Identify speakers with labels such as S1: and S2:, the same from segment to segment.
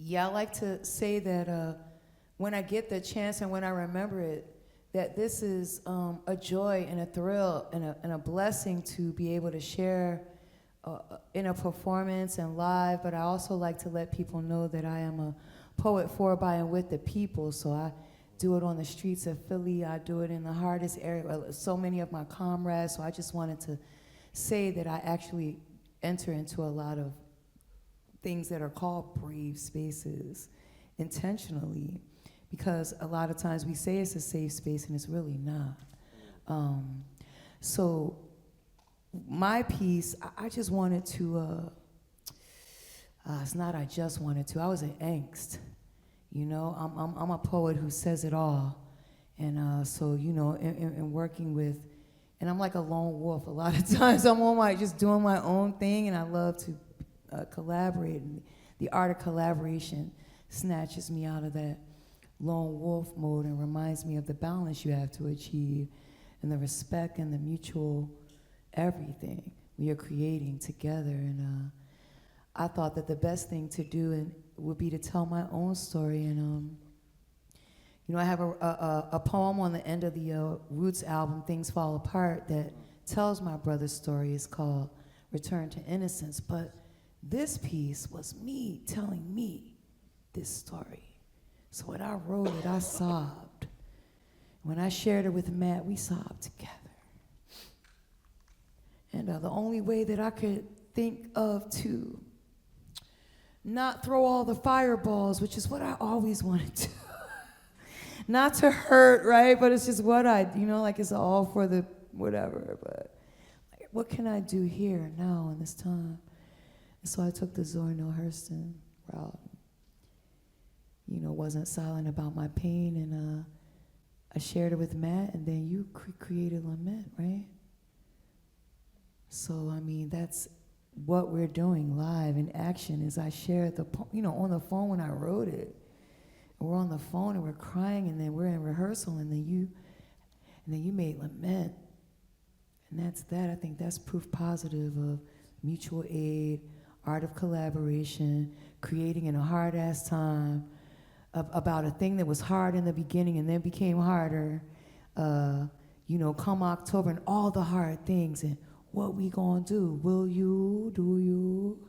S1: Yeah, I like to say that when I get the chance and when I remember it, that this is a joy and a thrill and a blessing to be able to share in a performance and live, but I also like to let people know that I am a poet for, by, and with the people. So I do it on the streets of Philly. I do it in the hardest area, so many of my comrades. So I just wanted to say that I actually enter into a lot of things that are called brave spaces intentionally, because a lot of times we say it's a safe space and it's really not. So my piece, I just wanted to, it's not I just wanted to, I was in angst. You know, I'm a poet who says it all. And so, you know, in working with, and I'm like a lone wolf a lot of times. I'm on my, just doing my own thing, and I love to collaborate. And the art of collaboration snatches me out of that lone wolf mode and reminds me of the balance you have to achieve and the respect and the mutual everything we are creating together. And I thought that the best thing to do would be to tell my own story. And you know, I have a poem on the end of the Roots album, Things Fall Apart, that tells my brother's story. It's called Return to Innocence. But this piece was me telling me this story. So when I wrote it, I sobbed. When I shared it with Matt, we sobbed together. And the only way that I could think of to not throw all the fireballs, which is what I always wanted to, not to hurt, right? But it's just what I, you know, like it's all for the whatever. But like, what can I do here now in this time? And so I took the Zora Neale Hurston route. You know, wasn't silent about my pain, and I shared it with Matt, and then you created Lament, right? So, I mean, that's what we're doing live in action. Is I shared the, you know, on the phone when I wrote it. We're on the phone and we're crying, and then we're in rehearsal, and then you made Lament, and that's that. I think that's proof positive of mutual aid, art of collaboration, creating in a hard ass time about a thing that was hard in the beginning and then became harder. You know, come October and all the hard things, and what we gonna do? Will you? Do you?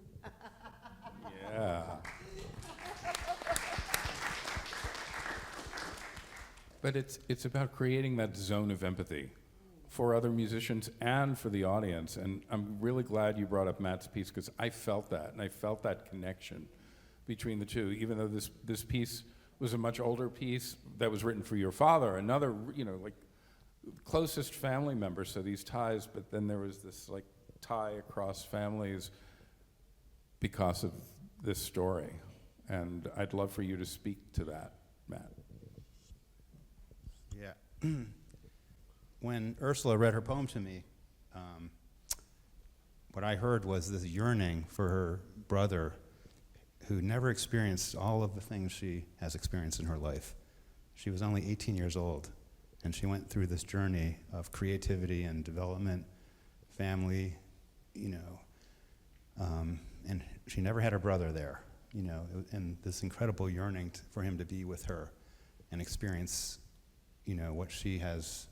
S2: Yeah. But it's about creating that zone of empathy for other musicians and for the audience. And I'm really glad you brought up Matt's piece, because I felt that, and I felt that connection between the two, even though this piece was a much older piece that was written for your father, another, you know, like closest family member, so these ties, but then there was this like tie across families because of this story. And I'd love for you to speak to that, Matt.
S3: Yeah. When Ursula read her poem to me, what I heard was this yearning for her brother who never experienced all of the things she has experienced in her life. She was only 18 years old, and she went through this journey of creativity and development, family, you know, and she never had her brother there, you know, and this incredible yearning for him to be with her and experience, you know, what she has,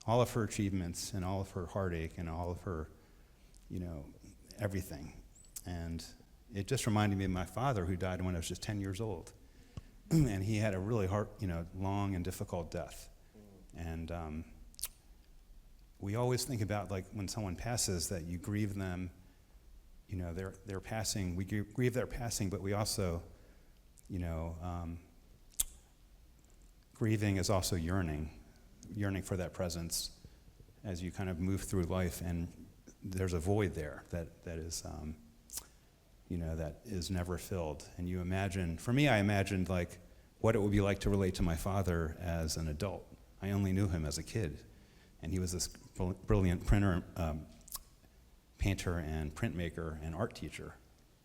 S3: all of her achievements and all of her heartache and all of her, you know, everything. And it just reminded me of my father, who died when I was just 10 years old. And he had a really hard, you know, long and difficult death. And we always think about, like, when someone passes, that you grieve them, you know, they're passing, we grieve their passing, but we also, you know, grieving is also yearning for that presence as you kind of move through life, and there's a void there that is, you know, that is never filled. And you imagine, for me, I imagined like what it would be like to relate to my father as an adult. I only knew him as a kid, and he was this brilliant printer, painter and printmaker and art teacher.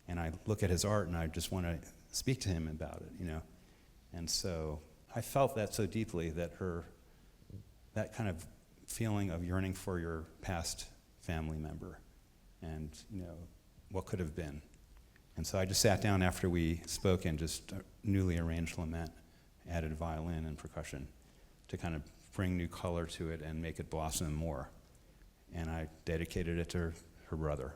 S3: And I look at his art and I just want to speak to him about it, you know. And so I felt that so deeply, that that kind of feeling of yearning for your past family member and, you know, what could have been. And so I just sat down after we spoke and just newly arranged Lament, added violin and percussion to kind of bring new color to it and make it blossom more. And I dedicated it to her brother.